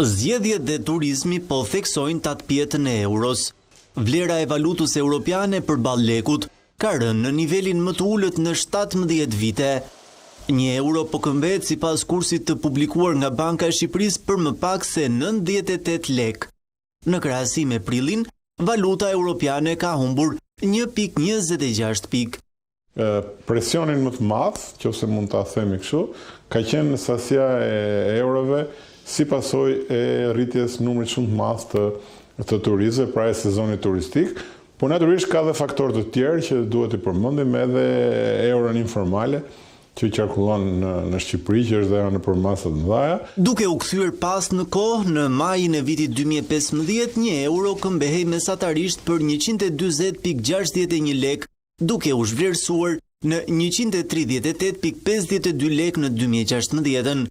Zgjedhjet dhe turizmi po theksojnë tatpjetën e euros. Vlera e valutës europiane përballë lekut ka rënë në nivelin më të ulët në 17 vite. 1 euro po këmbet sipas kursit të publikuar nga Banka e Shqipërisë për më pak se 98 lek. Në krahasim me prilin, valuta europiane ka humbur 1.26 pikë. Presionin më të madh, nëse mund ta themi kështu, ka qenë sasia e eurove si pasojë e rritjes numrit shumë të madh të turistëve, pra e sezonit turistik, por natyrisht ka dhe faktorë të tjerë që duhet i përmendim, edhe euron informale që qarkullon në Shqipëri, që është dhe në përmasa të mëdha. Duke u kthyer pas në kohë, në majin e vitit 2015, 1 euro këmbehej mesatarisht për 140.61 lek, duke u zhvlerësuar në 138.52 lek në 2016.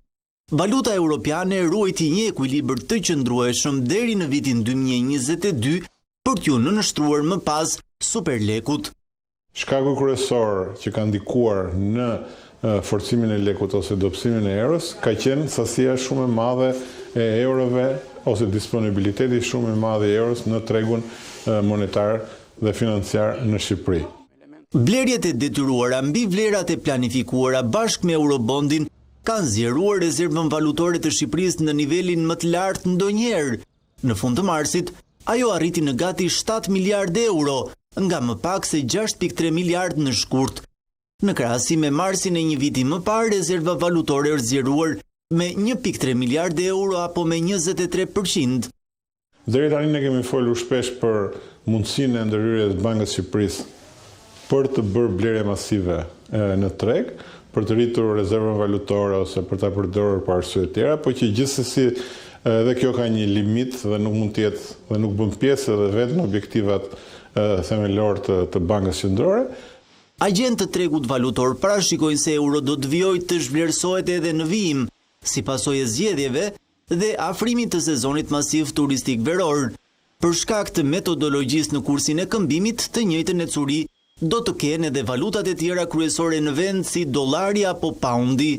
Valuta europiane ruajti një ekuilibër të qëndrueshëm deri në vitin 2022 për t'u nënshtruar më pas superlekut. Shkaku kryesor që ka ndikuar në forcimin e lekut ose dobësimin e euros ka qenë sasia shumë e madhe e eurove ose disponibiliteti shumë e madhe i euros në tregun monetar dhe financiar në Shqipëri. Blerjet e detyruara mbi vlerat e planifikuara bashkë me eurobondin kanë zgjeruar rezervën valutore të Shqipërisë në nivelin më të lartë ndonjëherë. Në fund të marsit, ajo arriti në gati 7 miliardë euro, nga më pak se 6.3 miliardë në shkurt. Në krahasim me marsin e një viti më parë, rezerva valutore është zgjeruar me 1.3 miliardë euro apo me 23%. Deri tani ne kemi folur shpesh për mundësinë e ndërhyrjes së Bankës së Shqipërisë për të bërë blerje masive në treg, për të rritur rezervën valutore ose për ta përdorur për arsye të tjera, por që gjithsesi edhe kjo ka një limit dhe nuk mund të jetë dhe nuk bën pjesë edhe vetëm objektivat themelor të Bankës Qendrore. Agjentë të tregut valutor parashikojnë se euro do të vijojë të zhvlerësohet edhe në vijim, si pasojë e zgjedhjeve dhe afrimit të sezonit masiv turistik veror. Për shkak të metodologjisë në kursin e këmbimit, të njëjtën ecuri do të kenë edhe valutat e tjera kryesore në vend si dollari apo paundi.